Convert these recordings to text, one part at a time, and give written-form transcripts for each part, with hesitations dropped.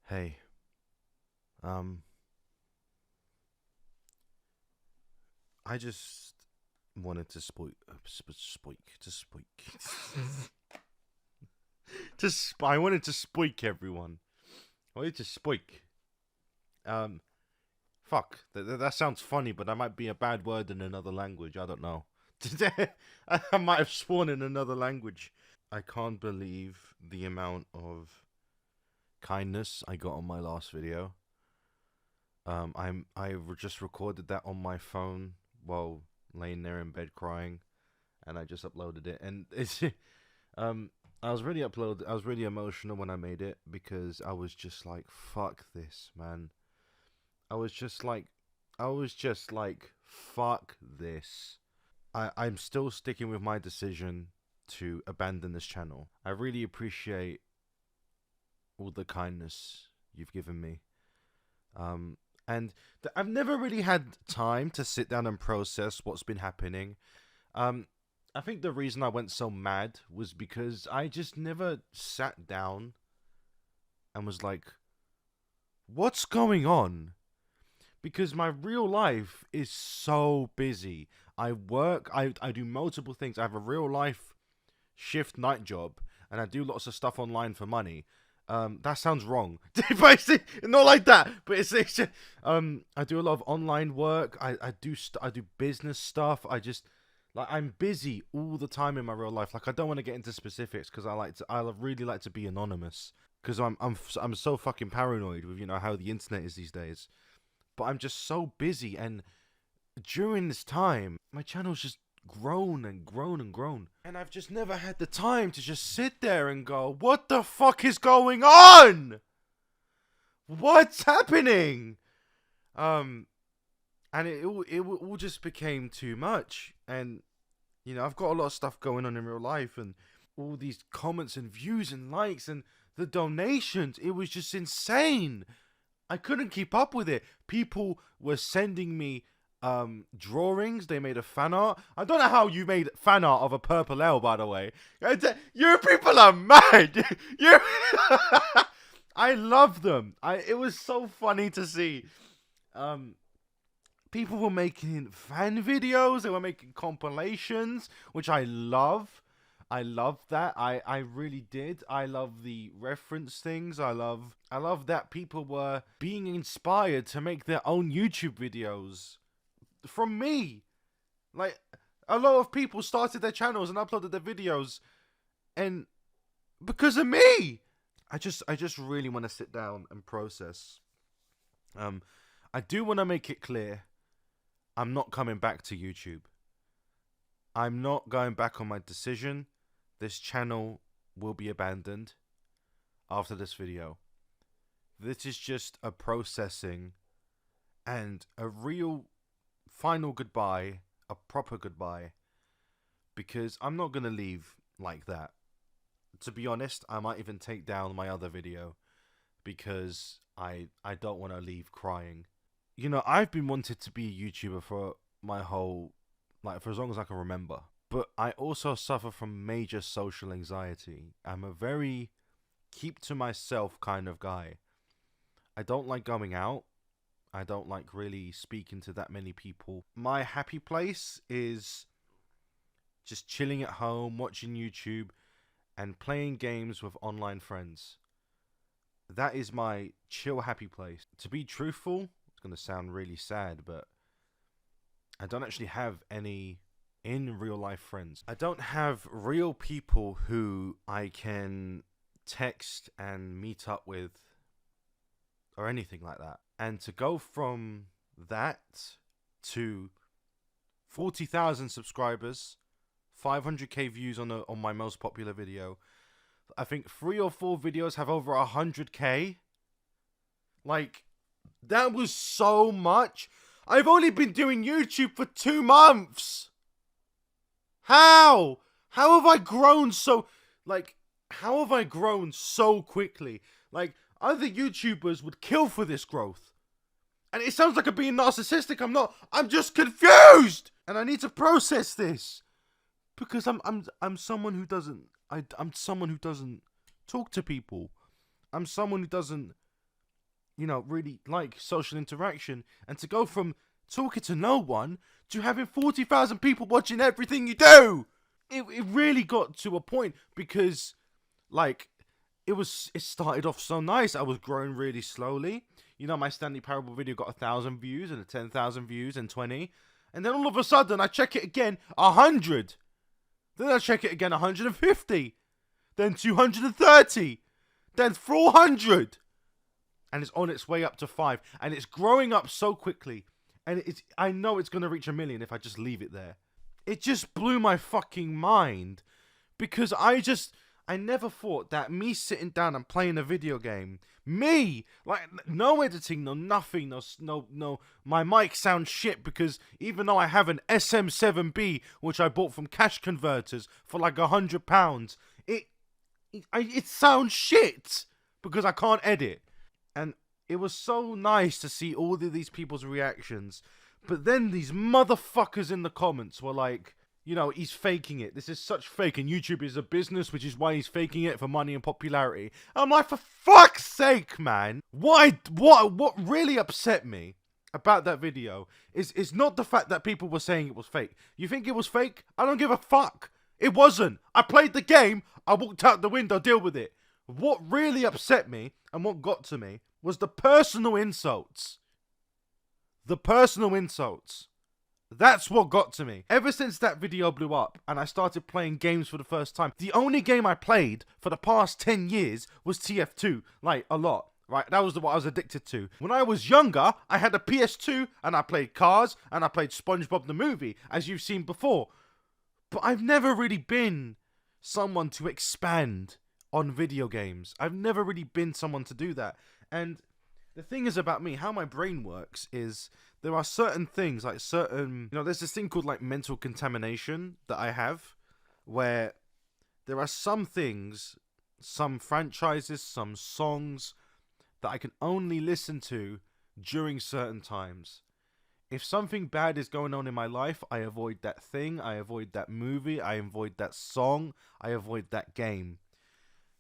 Hey, um, I just wanted to I wanted to spoik everyone. I wanted to spoik. Um, fuck. That sounds funny, but that might be a bad word in another language. I don't know. I might have sworn in another language. I can't believe the amount of kindness I got on my last video. Just recorded that on my phone while laying there in bed crying, and I just uploaded it. And it's um I was really emotional when I made it because I was just like, fuck this, man. I was just like I was just like, fuck this. I'm still sticking with my decision to abandon this channel. I really appreciate all the kindness you've given me. Um, and I've never really had time to sit down and process what's been happening. Um, I think the reason I went so mad was because I just never sat down and was like, what's going on? Because my real life is so busy. I work, I do multiple things. I have a real life shift night job, and I do lots of stuff online for money. That sounds wrong, but it's not like that. But I do a lot of online work. I do business stuff. I just like I'm busy all the time in my real life. Like I don't want to get into specifics because I really like to be anonymous because I'm so fucking paranoid with how the internet is these days. But I'm just so busy, and during this time, my channel's just grown and grown and grown. And I've just never had the time to just sit there and go, what the fuck is going on? What's happening? Um, and it all just became too much. And, I've got a lot of stuff going on in real life, and all these comments and views and likes and the donations. It was just insane. I couldn't keep up with it. People were sending me drawings. They made a fan art. I don't know how you made fan art of a purple L, by the way. You people are mad. You I love them. It was so funny to see. Um People were making fan videos. They were making compilations, which I love. I love that. I really did. I love the reference things. I love that people were being inspired to make their own YouTube videos from me. Like a lot of people started their channels and uploaded their videos and because of me. I just really want to sit down and process. Um I do want to make it clear I'm not coming back to YouTube. I'm not going back on my decision. This channel will be abandoned after this video. This is just a processing and a real final goodbye, a proper goodbye, because I'm not going to leave like that. To be honest, I might even take down my other video because I don't want to leave crying. I've been wanted to be a YouTuber for my whole, like, for as long as I can remember. But I also suffer from major social anxiety. I'm a very keep to myself kind of guy. I don't like going out. I don't like really speaking to that many people. My happy place is just chilling at home, watching YouTube, and playing games with online friends. That is my chill happy place. To be truthful, it's going to sound really sad, but I don't actually have any in real life friends. I don't have real people who I can text and meet up with or anything like that. And to go from that to 40,000 subscribers, 500k views on my most popular video. I think 3 or 4 videos have over 100k. Like, that was so much. I've only been doing YouTube for 2 months. How? How have I grown so... how have I grown so quickly? Like, other YouTubers would kill for this growth. And it sounds like I'm being narcissistic. I'm not. I'm just confused. And I need to process this. Because I'm someone who doesn't... I'm someone who doesn't talk to people. I'm someone who doesn't really like social interaction, and to go from talking to no one to having 40,000 people watching everything you do. It really got to a point because, like, it started off so nice. I was growing really slowly. My Stanley Parable video got 1,000 views and 10,000 views and 20. And then all of a sudden, I check it again, 100. Then I check it again, 150. Then 230. Then 400. And it's on its way up to 5. And it's growing up so quickly. And I know it's going to reach 1 million if I just leave it there. It just blew my fucking mind. Because I never thought that me sitting down and playing a video game, like, no editing, no nothing, no, my mic sounds shit because even though I have an SM7B, which I bought from Cash Converters for like £100, it sounds shit because I can't edit. And it was so nice to see all of these people's reactions. But then these motherfuckers in the comments were like, he's faking it. This is such fake, and YouTube is a business, which is why he's faking it for money and popularity. I'm like, for fuck's sake, man. What really upset me about that video is not the fact that people were saying it was fake. You think it was fake? I don't give a fuck. It wasn't. I played the game. I walked out the window, deal with it. What really upset me and what got to me was the personal insults. The personal insults. That's what got to me. Ever since that video blew up and I started playing games for the first time, the only game I played for the past 10 years was TF2. Like, a lot. Right? That was what I was addicted to. When I was younger, I had a PS2 and I played Cars and I played SpongeBob the movie, as you've seen before. But I've never really been someone to expand on video games. I've never really been someone to do that. And the thing is about me, how my brain works is there are certain things, like there's this thing called like mental contamination that I have, where there are some things, some franchises, some songs that I can only listen to during certain times. If something bad is going on in my life, I avoid that thing, I avoid that movie, I avoid that song, I avoid that game.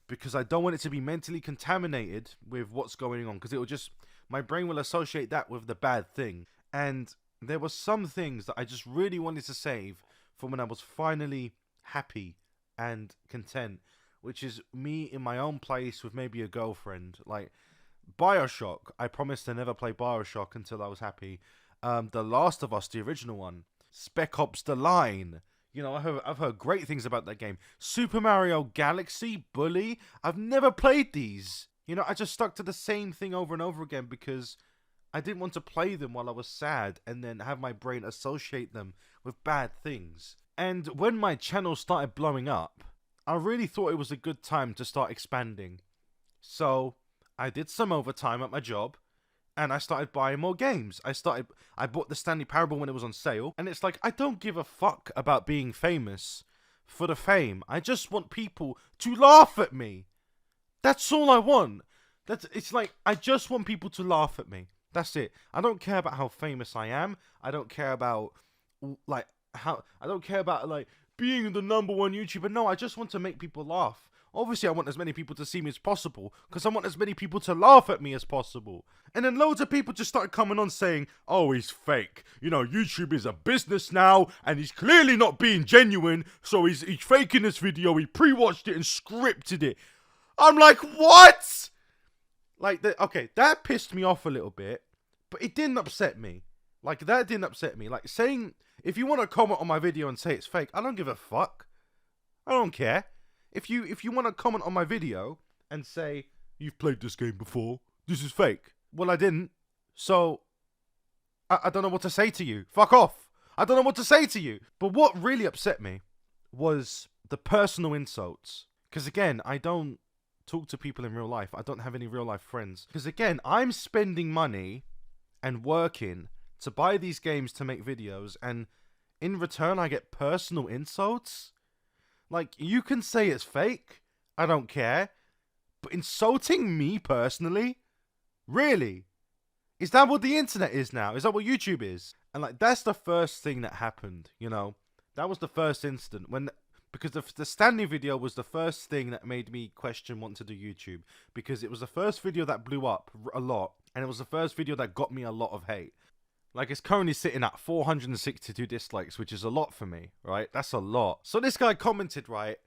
Because I don't want it to be mentally contaminated with what's going on. Because my brain will associate that with the bad thing. And there were some things that I just really wanted to save for when I was finally happy and content. Which is me in my own place with maybe a girlfriend. Like, BioShock. I promised to never play BioShock until I was happy. The Last of Us, the original one. Spec Ops: The Line. I've heard great things about that game. Super Mario Galaxy, Bully. I've never played these. I just stuck to the same thing over and over again because I didn't want to play them while I was sad and then have my brain associate them with bad things. And when my channel started blowing up, I really thought it was a good time to start expanding. So I did some overtime at my job. And I started buying more games. I bought the Stanley Parable when it was on sale. And it's like, I don't give a fuck about being famous for the fame. I just want people to laugh at me. That's all I want. It's like, I just want people to laugh at me. That's it. I don't care about how famous I am. I don't care about, like, being the #1 YouTuber. No, I just want to make people laugh. Obviously, I want as many people to see me as possible, because I want as many people to laugh at me as possible. And then loads of people just started coming on saying, oh, he's fake. YouTube is a business now, and he's clearly not being genuine, so he's faking this video, he pre-watched it and scripted it. I'm like, what? Okay, that pissed me off a little bit, but it didn't upset me. That didn't upset me. Like, saying, if you want to comment on my video and say it's fake, I don't give a fuck. I don't care. If you want to comment on my video and say, you've played this game before, this is fake. Well, I didn't. So, I don't know what to say to you. Fuck off. I don't know what to say to you. But what really upset me was the personal insults. Because again, I don't talk to people in real life. I don't have any real life friends. Because again, I'm spending money and working to buy these games to make videos. And in return, I get personal insults. Like, you can say it's fake, I don't care, but insulting me personally? Really? Is that what the internet is now? Is that what YouTube is? And like, that's the first thing that happened, That was the first incident, because the Stanley video was the first thing that made me question wanting to do YouTube, because it was the first video that blew up a lot, and it was the first video that got me a lot of hate. Like, it's currently sitting at 462 dislikes, which is a lot for me, right? That's a lot. So this guy commented, right?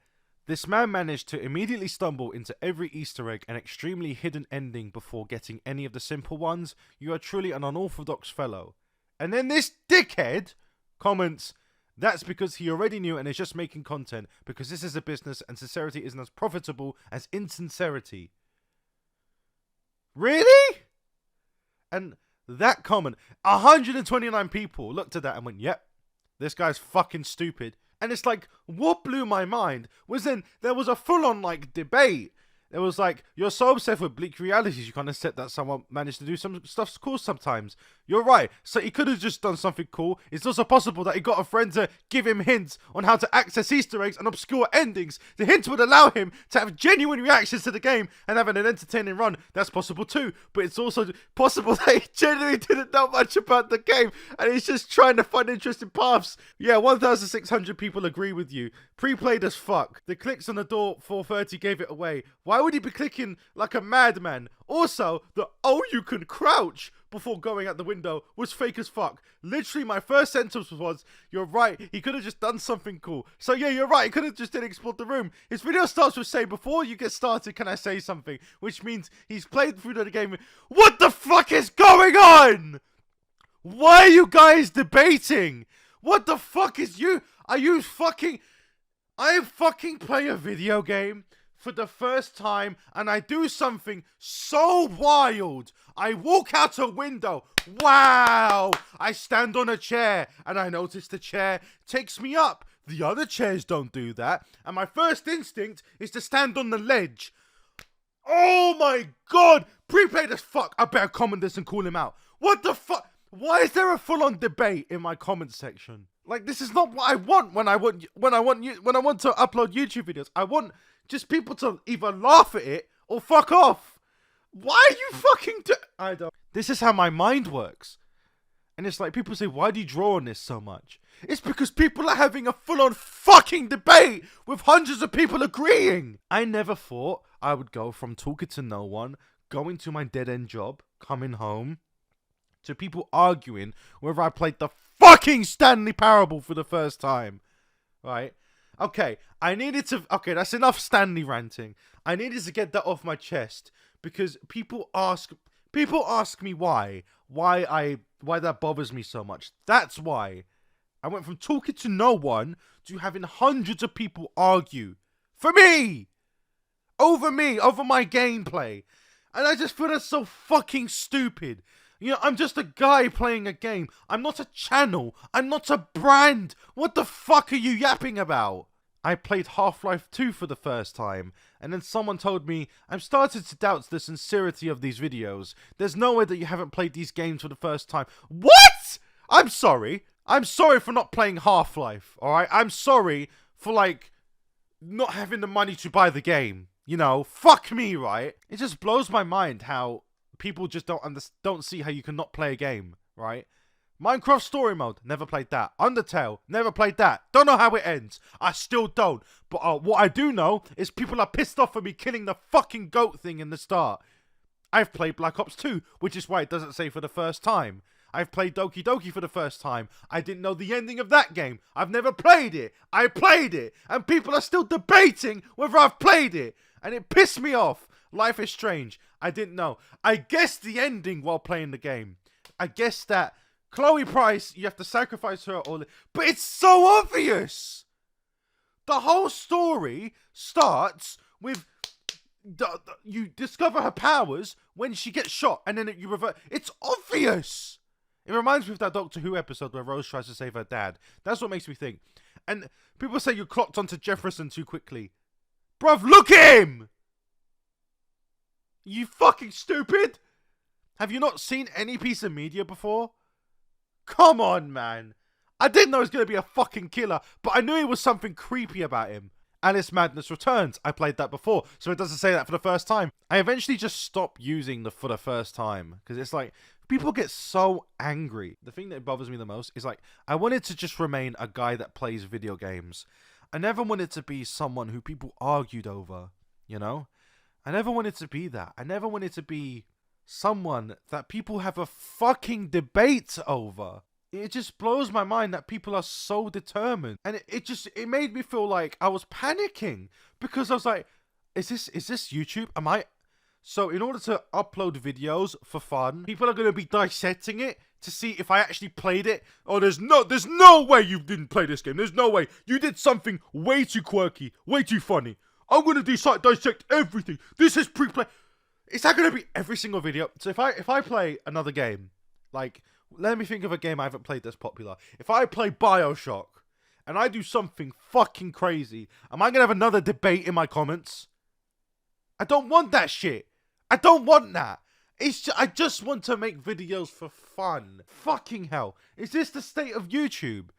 This man managed to immediately stumble into every Easter egg and extremely hidden ending before getting any of the simple ones. You are truly an unorthodox fellow. And then this dickhead comments, that's because he already knew and is just making content, because this is a business and sincerity isn't as profitable as insincerity. Really? And that comment, 129 people looked at that and went, yep, this guy's fucking stupid. And it's like, what blew my mind was then there was a full-on, like, debate. It was like, you're so obsessed with bleak realities, you can't accept that someone managed to do some stuff cool sometimes. You're right. So he could have just done something cool. It's also possible that he got a friend to give him hints on how to access Easter eggs and obscure endings. The hints would allow him to have genuine reactions to the game and have an entertaining run. That's possible too. But it's also possible that he genuinely didn't know much about the game and he's just trying to find interesting paths. Yeah, 1,600 people agree with you. Pre-played as fuck. The clicks on the door 430 gave it away. Why would he be clicking like a madman? Also, the "oh, you can crouch" before going out the window was fake as fuck. Literally, my first sentence was, you're right, he could have just done something cool. So yeah, you're right, he could have just didn't explore the room. His video starts with saying, before you get started, can I say something? Which means he's played through the game. What the fuck is going on? Why are you guys debating? What the fuck is you? Are you fucking... I fucking play a video game for the first time and I do something so wild. I walk out a window. Wow. I stand on a chair and I notice the chair takes me up. The other chairs don't do that. And my first instinct is to stand on the ledge. Oh my god. Prepaid as fuck. I better comment this and call him out. What the fuck? Why is there a full-on debate in my comment section? Like, this is not what I want when I want to upload YouTube videos. I want just people to either laugh at it or fuck off. Why are you fucking I don't... This is how my mind works. And it's like, people say, why do you draw on this so much? It's because people are having a full-on fucking debate with hundreds of people agreeing. I never thought I would go from talking to no one, going to my dead-end job, coming home, to people arguing whether I played the fucking Stanley Parable for the first time. Right? Okay, I needed to... Okay, that's enough Stanley ranting. I needed to get that off my chest because people ask me why that bothers me so much. That's why. I went from talking to no one to having hundreds of people argue for me, over my gameplay. And I just feel that's so fucking stupid. You know, I'm just a guy playing a game. I'm not a channel. I'm not a brand. What the fuck are you yapping about? I played Half-Life 2 for the first time, and then someone told me, I'm starting to doubt the sincerity of these videos. There's no way that you haven't played these games for the first time. What? I'm sorry. I'm sorry for not playing Half-Life, alright? I'm sorry for, like, not having the money to buy the game. You know, fuck me, right? It just blows my mind how people just don't see how you can not play a game, right? Minecraft Story Mode, never played that. Undertale, never played that. Don't know how it ends. I still don't. But what I do know is people are pissed off for me killing the fucking goat thing in the start. I've played Black Ops 2, which is why it doesn't say for the first time. I've played Doki Doki for the first time. I didn't know the ending of that game. I've never played it. I played it. And people are still debating whether I've played it. And it pissed me off. Life is Strange. I didn't know. I guessed the ending while playing the game. I guessed that Chloe Price, you have to sacrifice her, but it's so obvious. The whole story starts with you discover her powers when she gets shot, and then you revert. It's obvious. It reminds me of that Doctor Who episode where Rose tries to save her dad. That's what makes me think. And people say you clocked onto Jefferson too quickly. Bruv, look at him! You fucking stupid! Have you not seen any piece of media before? Come on, man. I didn't know he was going to be a fucking killer, but I knew it was something creepy about him. Alice Madness Returns. I played that before, so it doesn't say that for the first time. I eventually just stopped using the for the first time, because it's like, people get so angry. The thing that bothers me the most is like, I wanted to just remain a guy that plays video games. I never wanted to be someone who people argued over, you know? I never wanted to be that. I never wanted to be someone that people have a fucking debate over. It just blows my mind that people are so determined. And it made me feel like I was panicking, because I was like, is this YouTube? So in order to upload videos for fun, people are going to be dissecting it to see if I actually played it. Oh, there's no way you didn't play this game. There's no way. You did something way too quirky, way too funny. I'm going to dissect everything. This is pre-play. Is that going to be every single video? So if I play another game, like, let me think of a game I haven't played that's popular. If I play BioShock and I do something fucking crazy, am I going to have another debate in my comments? I don't want that shit. I don't want that. I just want to make videos for fun. Fucking hell. Is this the state of YouTube?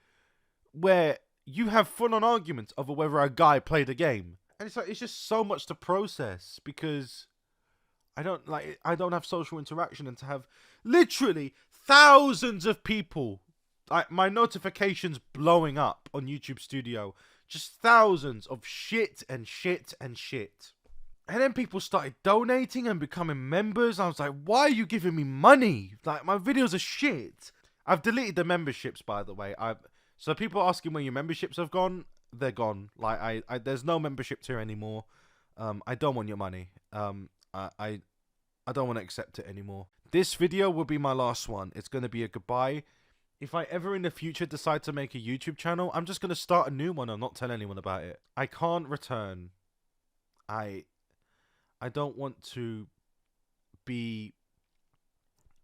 Where you have fun-on arguments over whether a guy played a game. And it's like, it's just so much to process, because I don't have social interaction, and to have literally thousands of people, like, my notifications blowing up on YouTube Studio, just thousands of shit and shit and shit. And then people started donating and becoming members. I was like, why are you giving me money? Like, my videos are shit. I've deleted the memberships, by the way. So people asking where your memberships have gone, they're gone. Like, there's no memberships here anymore. I don't want your money. I don't want to accept it anymore. This video will be my last one. It's going to be a goodbye. If I ever in the future decide to make a YouTube channel, I'm just going to start a new one and not tell anyone about it. I can't return. I don't want to be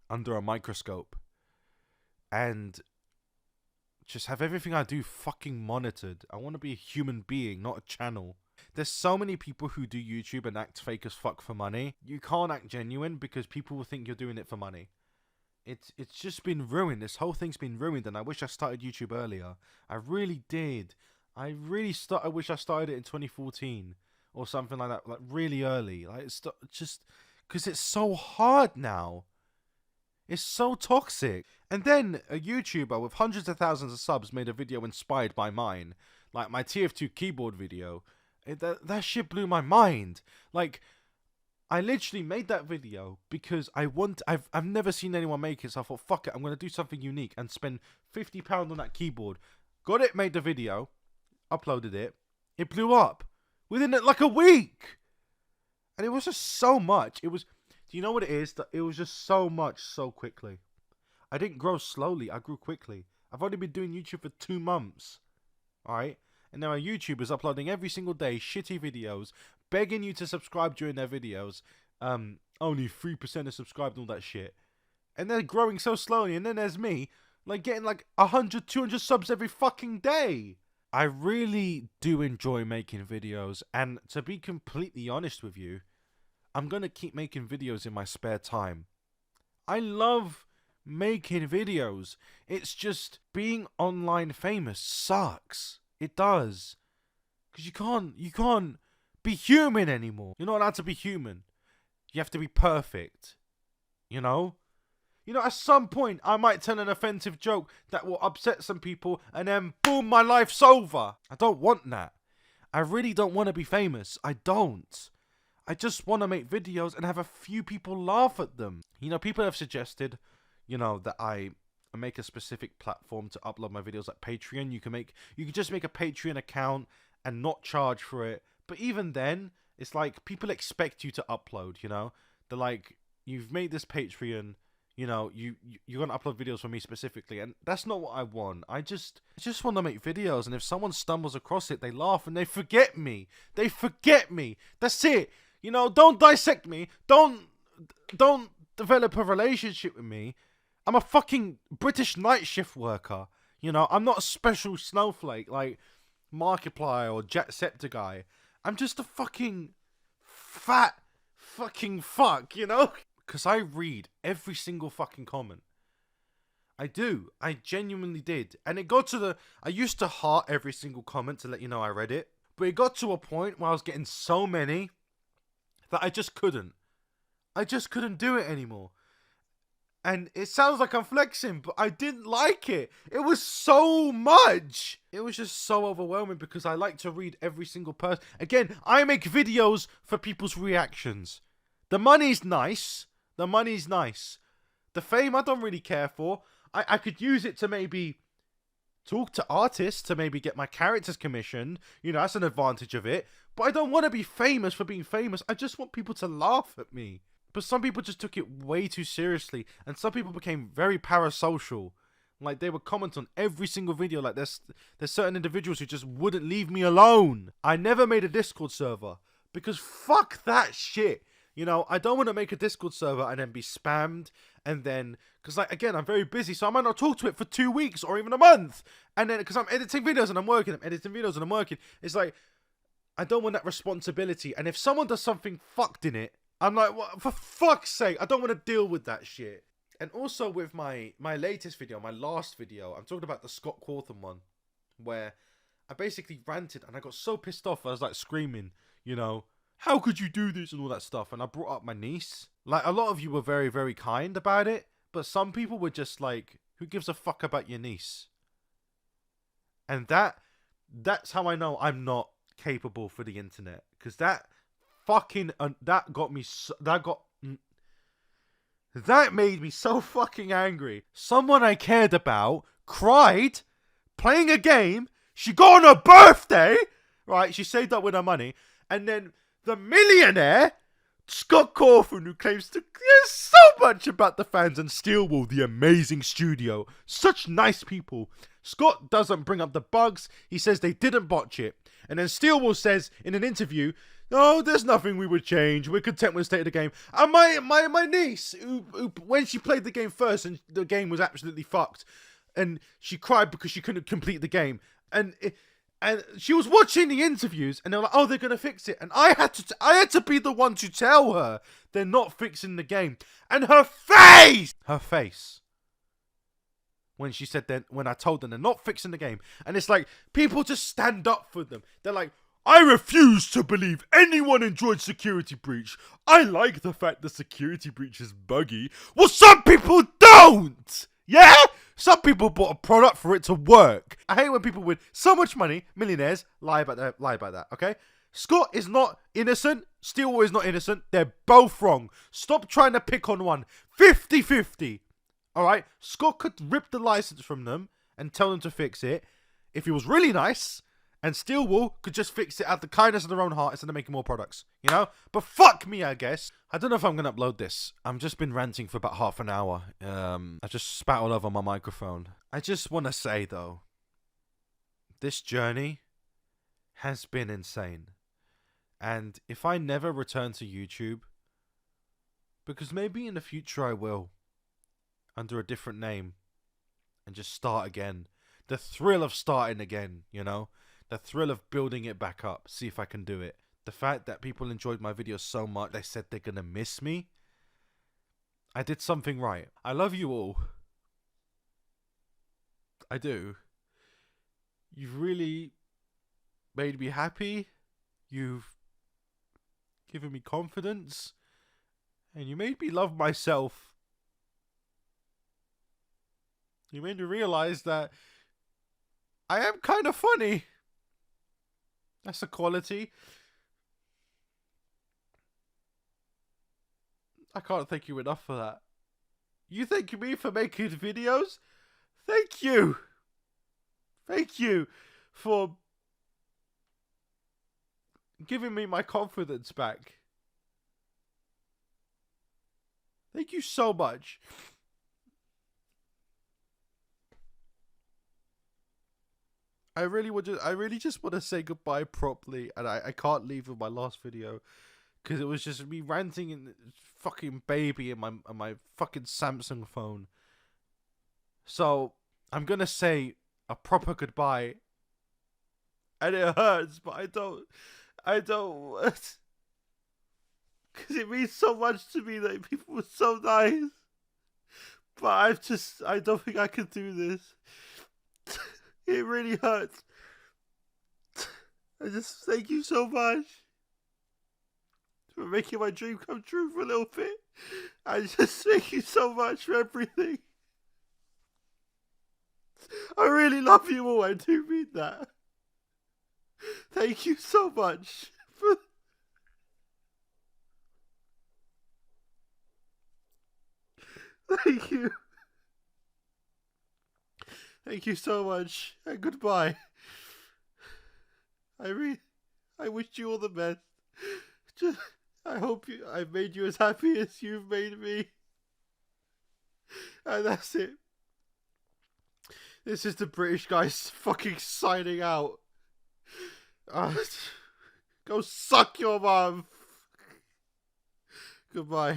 under a microscope and just have everything I do fucking monitored. I want to be a human being, not a channel. There's so many people who do YouTube and act fake as fuck for money. You can't act genuine because people will think you're doing it for money. It's just been ruined. This whole thing's been ruined, and I wish I started YouTube earlier. I really did. I wish I started it in 2014 or something like that, like really early. Like, it's just because it's so hard now. It's so toxic. And then a YouTuber with hundreds of thousands of subs made a video inspired by mine, like my TF2 keyboard video. That shit blew my mind. Like, I literally made that video because I've never seen anyone make it, so I thought, fuck it, I'm gonna do something unique and spend £50 on that keyboard. Got it, made the video, uploaded it. It blew up within like a week, and it was just so much. Do you know what it is? It was just so much so quickly. I didn't grow slowly. I grew quickly. I've only been doing YouTube for 2 months. All right. And there are YouTubers uploading every single day shitty videos, begging you to subscribe during their videos. Only 3% are subscribed and all that shit. And they're growing so slowly. And then there's me, like, getting like 100, 200 subs every fucking day. I really do enjoy making videos. And to be completely honest with you, I'm going to keep making videos in my spare time. I love making videos. It's just being online famous sucks. It does. Because you can't be human anymore. You're not allowed to be human. You have to be perfect. You know? You know, at some point, I might tell an offensive joke that will upset some people, and then, boom, my life's over. I don't want that. I really don't want to be famous. I don't. I just want to make videos and have a few people laugh at them. You know, people have suggested, you know, that I make a specific platform to upload my videos, like Patreon. You can just make a Patreon account and not charge for it. But even then, it's like people expect you to upload, you know? They're like, you've made this Patreon, you know, you're gonna upload videos for me specifically, and that's not what I want. I just want to make videos, and if someone stumbles across it, they laugh and they forget me. They forget me. That's it. You know, don't dissect me. Don't develop a relationship with me. I'm a fucking British night shift worker. You know, I'm not a special snowflake like Markiplier or Jacksepticeye. I'm just a fucking fat fucking fuck, you know? Because I read every single fucking comment. I do. I genuinely did. And it got to I used to heart every single comment to let you know I read it. But it got to a point where I was getting so many that I just couldn't. I just couldn't do it anymore. And it sounds like I'm flexing, but I didn't like it. It was so much. It was just so overwhelming because I like to read every single person. Again, I make videos for people's reactions. The money's nice, The money's nice. The fame I don't really care for. I could use it to maybe talk to artists, to maybe get my characters commissioned. You know, that's an advantage of it. But I don't want to be famous for being famous. I just want people to laugh at me. But some people just took it way too seriously. And some people became very parasocial. Like, they would comment on every single video. Like, there's certain individuals who just wouldn't leave me alone. I never made a Discord server. Because fuck that shit. You know, I don't want to make a Discord server and then be spammed. And then, because, like, again, I'm very busy. So I might not talk to it for 2 weeks or even a month. And then, because I'm editing videos and I'm working. I'm editing videos and I'm working. It's like, I don't want that responsibility. And if someone does something fucked in it, I'm like, what, for fuck's sake, I don't want to deal with that shit. And also with my latest video, my last video, I'm talking about the Scott Cawthon one, where I basically ranted and I got so pissed off, I was like screaming, you know, how could you do this and all that stuff. And I brought up my niece. Like, a lot of you were very, very kind about it, but some people were just like, who gives a fuck about your niece? And that's how I know I'm not capable for the internet, because that fucking that got me that made me so fucking angry. Someone I cared about cried playing a game. She got on her birthday, right? She saved up with her money, and then the millionaire Scott Cawthon, who claims to care so much about the fans, and Steelwool, the amazing studio, such nice people. Scott doesn't bring up the bugs. He says they didn't botch it. And then Steelwool says in an interview, "Oh, there's nothing we would change. We're content with the state of the game." And my niece, who when she played the game first and the game was absolutely fucked, and she cried because she couldn't complete the game, and she was watching the interviews, and they were like, "Oh, they're gonna fix it," and I had to be the one to tell her they're not fixing the game. And her face. When she said that, when I told them they're not fixing the game, and it's like, people just stand up for them. They're like, "I refuse to believe anyone enjoyed Security Breach. I like the fact that Security Breach is buggy." Well, some people don't! Yeah? Some people bought a product for it to work. I hate when people with so much money, millionaires, lie about that, okay? Scott is not innocent. Steelwool is not innocent. They're both wrong. Stop trying to pick on one. 50-50. Alright? Scott could rip the license from them and tell them to fix it if he was really nice. And Steelwool could just fix it out of the kindness of their own heart instead of making more products. You know? But fuck me, I guess. I don't know if I'm going to upload this. I've just been ranting for about half an hour. I just spat all over my microphone. I just want to say, though, this journey has been insane. And if I never return to YouTube, because maybe in the future I will, under a different name, and just start again. The thrill of starting again, you know? The thrill of building it back up. See if I can do it. The fact that people enjoyed my videos so much, they said they're gonna miss me. I did something right. I love you all. I do. You've really made me happy. You've given me confidence. And you made me love myself. You made me realize that I am kind of funny. That's a quality. I can't thank you enough for that. You thank me for making videos? Thank you. Thank you for giving me my confidence back. Thank you so much. I really just want to say goodbye properly, and I can't leave with my last video because it was just me ranting and fucking baby in my fucking Samsung phone. So I'm gonna say a proper goodbye, and it hurts, but I don't, because it means so much to me that people were so nice. But I don't think I can do this. It really hurts. I just thank you so much for making my dream come true for a little bit. I just thank you so much for everything. I really love you all. I do mean that. Thank you so much. Thank you. Thank you so much. And goodbye. I wish you all the best. Just, I've made you as happy as you've made me. And that's it. This is the British guy fucking signing out. Go suck your mum. Goodbye.